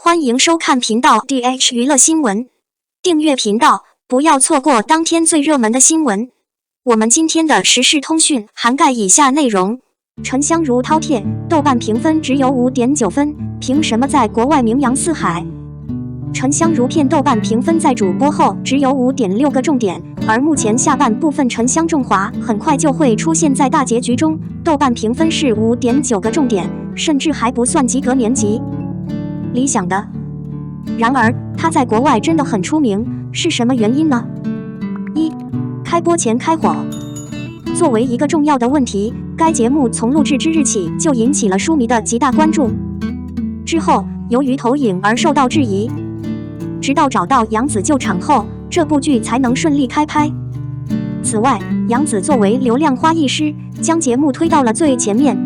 欢迎收看频道 DH 娱乐新闻，订阅频道，不要错过当天最热门的新闻。我们今天的时事通讯涵盖以下内容：沉香如饕餮，豆瓣评分只有 5.9 分，凭什么在国外名扬四海？沉香如片豆瓣评分在主播后只有 5.6 个重点，而目前下半部分沉香重华很快就会出现在大结局中，豆瓣评分是 5.9 个重点，甚至还不算及格年级。理想的。然而，他在国外真的很出名，是什么原因呢？一、开播前开火。作为一个重要的问题，该节目从录制之日起就引起了书迷的极大关注。之后，由于投影而受到质疑，直到找到杨紫救场后，这部剧才能顺利开拍。此外，杨紫作为流量花艺师，将节目推到了最前面。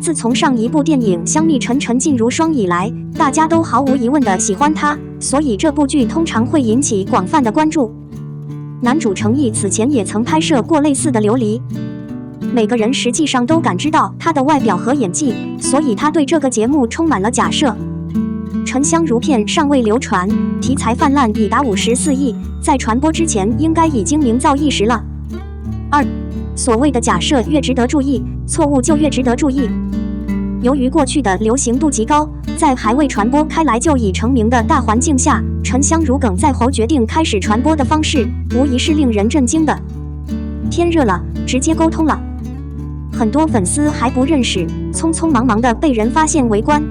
自从上一部电影《香蜜沉沉烬如霜》以来，大家都毫无疑问地喜欢他，所以这部剧通常会引起广泛的关注。男主程毅此前也曾拍摄过类似的琉璃，每个人实际上都感知到他的外表和演技，所以他对这个节目充满了假设。沉香如片尚未流传，题材泛滥已达54亿，在传播之前应该已经名噪一时了。二、所谓的假设越值得注意，错误就越值得注意。由于过去的流行度极高，在还未传播开来就已成名的大环境下，沉香如梗在后决定开始传播的方式，无疑是令人震惊的。天热了，直接沟通了。很多粉丝还不认识，匆匆忙忙的被人发现围观。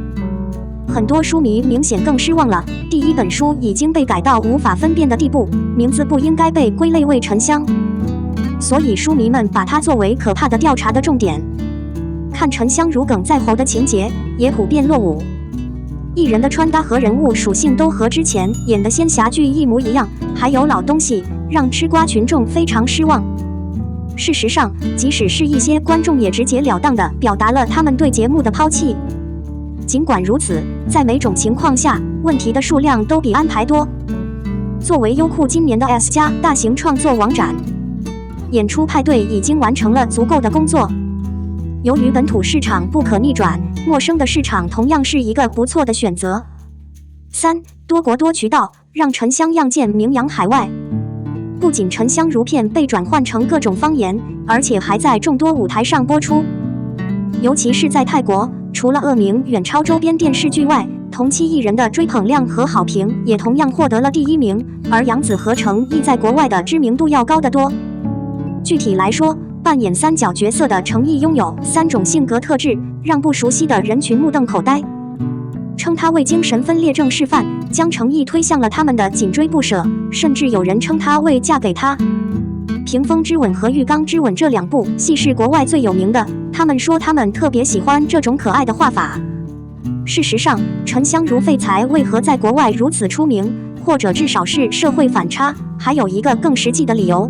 很多书迷明显更失望了，第一本书已经被改到无法分辨的地步，名字不应该被归类为沉香。所以书迷们把它作为可怕的调查的重点。看沉香如梗在喉的情节也普遍落伍，艺人的穿搭和人物属性都和之前演的仙侠剧一模一样，还有老东西，让吃瓜群众非常失望。事实上，即使是一些观众也直截了当地表达了他们对节目的抛弃。尽管如此，在每种情况下，问题的数量都比安排多。作为优酷今年的 S+ 大型创作网展，演出派对已经完成了足够的工作。由于本土市场不可逆转，陌生的市场同样是一个不错的选择。三、多国多渠道，让沉香样见名扬海外。不仅沉香如片被转换成各种方言，而且还在众多舞台上播出。尤其是在泰国，除了恶名远超周边电视剧外，同期艺人的追捧量和好评也同样获得了第一名，而杨紫和程毅在国外的知名度要高得多。具体来说，扮演三角角色的程毅拥有3种性格特质，让不熟悉的人群目瞪口呆，称他为精神分裂症示范，将程毅推向了他们的紧追不舍，甚至有人称他为嫁给他。屏风之吻和浴缸之吻这2部戏是国外最有名的，他们说他们特别喜欢这种可爱的画法。事实上，沉香如废材为何在国外如此出名，或者至少是社会反差，还有一个更实际的理由。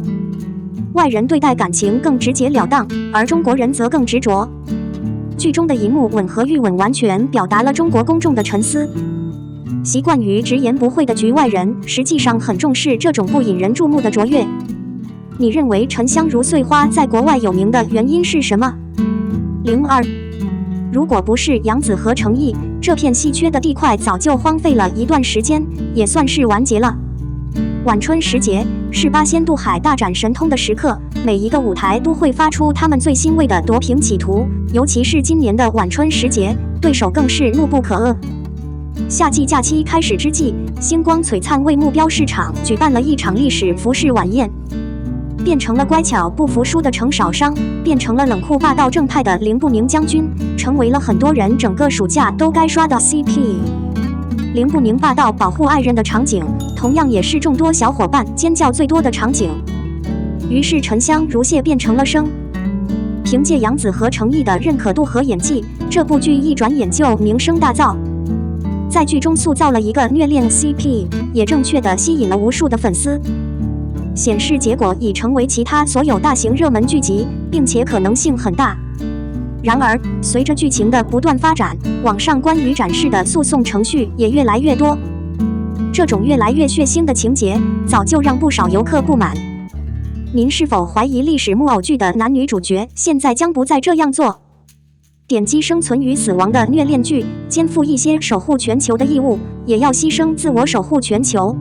外人对待感情更直截了当，而中国人则更执着。剧中的一幕吻和浴吻完全表达了中国公众的沉思。习惯于直言不讳的局外人，实际上很重视这种不引人注目的卓越。你认为沉香如碎花在国外有名的原因是什么？02。如果不是杨紫和程毅，这片稀缺的地块早就荒废了一段时间，也算是完结了。晚春时节是八仙渡海大展神通的时刻，每一个舞台都会发出他们最欣慰的夺屏企图，尤其是今年的晚春时节，对手更是怒不可遏。夏季假期开始之际，星光璀璨为目标市场举办了一场历史服饰晚宴，变成了乖巧不服输的程少商，变成了冷酷霸道正派的凌不宁将军，成为了很多人整个暑假都该刷的 CP。凌不宁霸道保护爱人的场景，同样也是众多小伙伴尖叫最多的场景。于是沉香如屑变成了生。凭借杨紫和程毅的认可度和演技，这部剧一转眼就名声大噪，在剧中塑造了一个虐恋 CP， 也正确地吸引了无数的粉丝。显示结果已成为其他所有大型热门剧集，并且可能性很大。然而，随着剧情的不断发展，网上关于展示的诉讼程序也越来越多。这种越来越血腥的情节，早就让不少游客不满。您是否怀疑历史木偶剧的男女主角现在将不再这样做？点击生存与死亡的虐恋剧，肩负一些守护全球的义务，也要牺牲自我守护全球。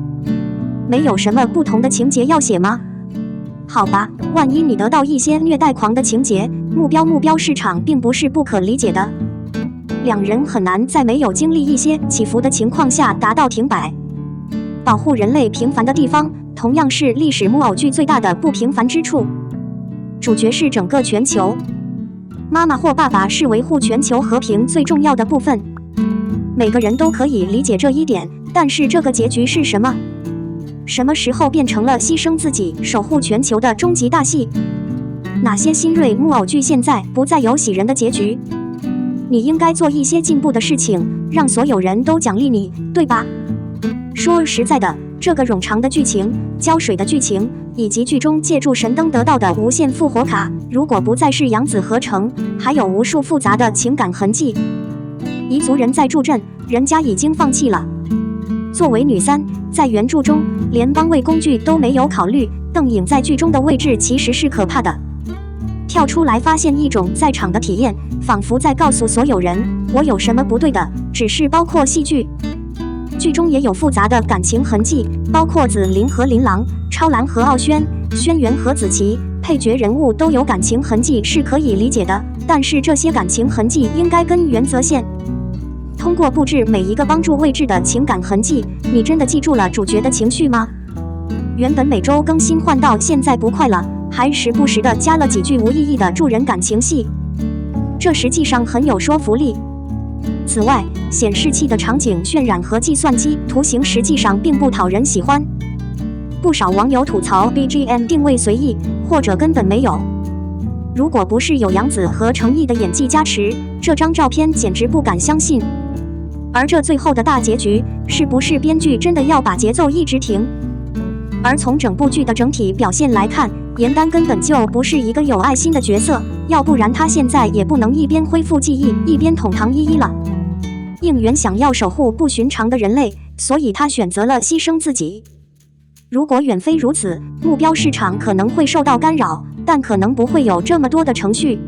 没有什么不同的情节要写吗？好吧，万一你得到一些虐待狂的情节，目标市场并不是不可理解的。两人很难在没有经历一些起伏的情况下达到停摆。保护人类平凡的地方，同样是历史木偶剧最大的不平凡之处。主角是整个全球，妈妈或爸爸是维护全球和平最重要的部分。每个人都可以理解这一点，但是这个结局是什么？什么时候变成了牺牲自己守护全球的终极大戏？哪些新锐木偶剧现在不再有喜人的结局？你应该做一些进步的事情，让所有人都奖励你，对吧？说实在的，这个冗长的剧情、胶水的剧情，以及剧中借助神灯得到的无限复活卡，如果不再是养子合成，还有无数复杂的情感痕迹。彝族人在助阵，人家已经放弃了。作为女三，在原著中连帮位工具都没有考虑，邓颖在剧中的位置其实是可怕的。跳出来发现一种在场的体验，仿佛在告诉所有人，我有什么不对的，只是包括戏剧。剧中也有复杂的感情痕迹，包括紫菱和琳琅、超兰和傲轩、轩辕和子琪，配角人物都有感情痕迹是可以理解的，但是这些感情痕迹应该跟原则线。通过布置每一个帮助位置的情感痕迹，你真的记住了主角的情绪吗？原本每周更新换到现在不快了，还时不时的加了几句无意义的助人感情戏，这实际上很有说服力。此外，显示器的场景渲染和计算机图形实际上并不讨人喜欢，不少网友吐槽 BGM 定位随意，或者根本没有。如果不是有杨紫和程毅的演技加持，这张照片简直不敢相信。而这最后的大结局，是不是编剧真的要把节奏一直停？而从整部剧的整体表现来看，严丹根本就不是一个有爱心的角色，要不然他现在也不能一边恢复记忆，一边捅唐依依了。应援想要守护不寻常的人类，所以他选择了牺牲自己。如果远非如此，目标市场可能会受到干扰，但可能不会有这么多的程序。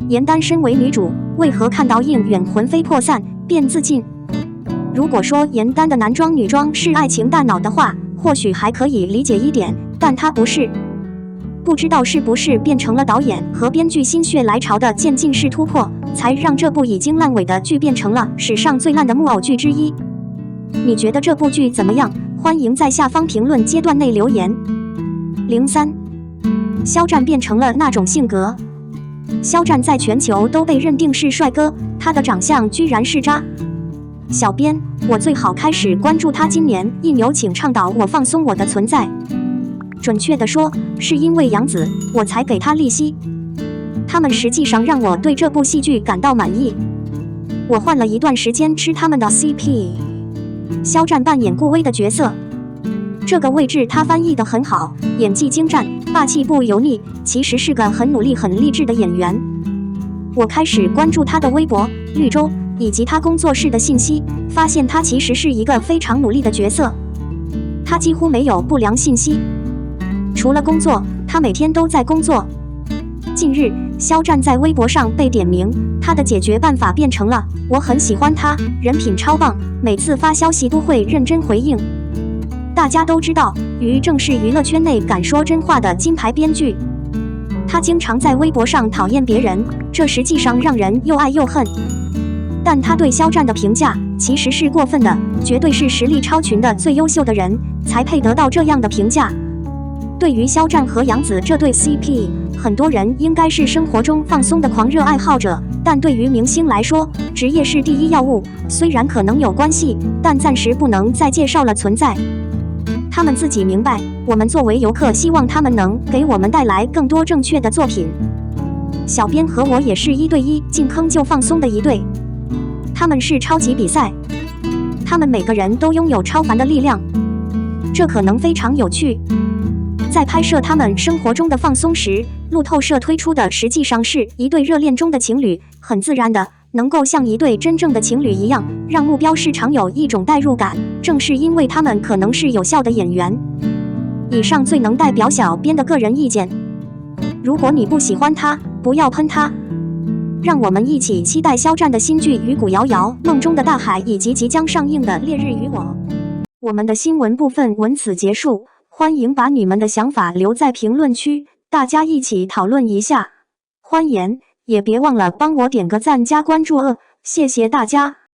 严丹身为女主，为何看到应援魂飞魄散便自尽？如果说严丹的男装女装是爱情大脑的话，或许还可以理解一点，但她不是。不知道是不是变成了导演和编剧心血来潮的渐进式突破，才让这部已经烂尾的剧变成了史上最烂的木偶剧之一。你觉得这部剧怎么样？欢迎在下方评论阶段内留言。03，肖战变成了那种性格。肖战在全球都被认定是帅哥，他的长相居然是渣。小编，我最好开始关注他今年一牛请倡导我放松我的存在。准确地说，是因为杨紫，我才给他利息。他们实际上让我对这部戏剧感到满意。我换了一段时间吃他们的 CP。肖战扮演顾威的角色，这个位置他翻译得很好，演技精湛，霸气不油腻，其实是个很努力很励志的演员。我开始关注他的微博、绿洲以及他工作室的信息，发现他其实是一个非常努力的角色。他几乎没有不良信息，除了工作，他每天都在工作。近日，肖战在微博上被点名，他的解决办法变成了“我很喜欢他，人品超棒，每次发消息都会认真回应”。大家都知道，于正是娱乐圈内敢说真话的金牌编剧。他经常在微博上讨厌别人，这实际上让人又爱又恨。但他对肖战的评价其实是过分的，绝对是实力超群的最优秀的人才配得到这样的评价。对于肖战和杨紫这对 CP， 很多人应该是生活中放松的狂热爱好者，但对于明星来说，职业是第一要务。虽然可能有关系，但暂时不能再介绍了存在。他们自己明白，我们作为游客，希望他们能给我们带来更多正确的作品。小编和我也是1对1进坑就放松的一对。他们是超级比赛，他们每个人都拥有超凡的力量，这可能非常有趣。在拍摄他们生活中的放松时，路透社推出的实际上是一对热恋中的情侣，很自然的能够像一对真正的情侣一样，让目标市场有一种代入感。正是因为他们可能是有效的演员。以上最能代表小编的个人意见。如果你不喜欢他，不要喷他。让我们一起期待肖战的新剧《鱼骨遥遥》、梦中的大海以及即将上映的《烈日与我》。我们的新闻部分文此结束，欢迎把你们的想法留在评论区，大家一起讨论一下。欢迎，也别忘了帮我点个赞加关注谢谢大家。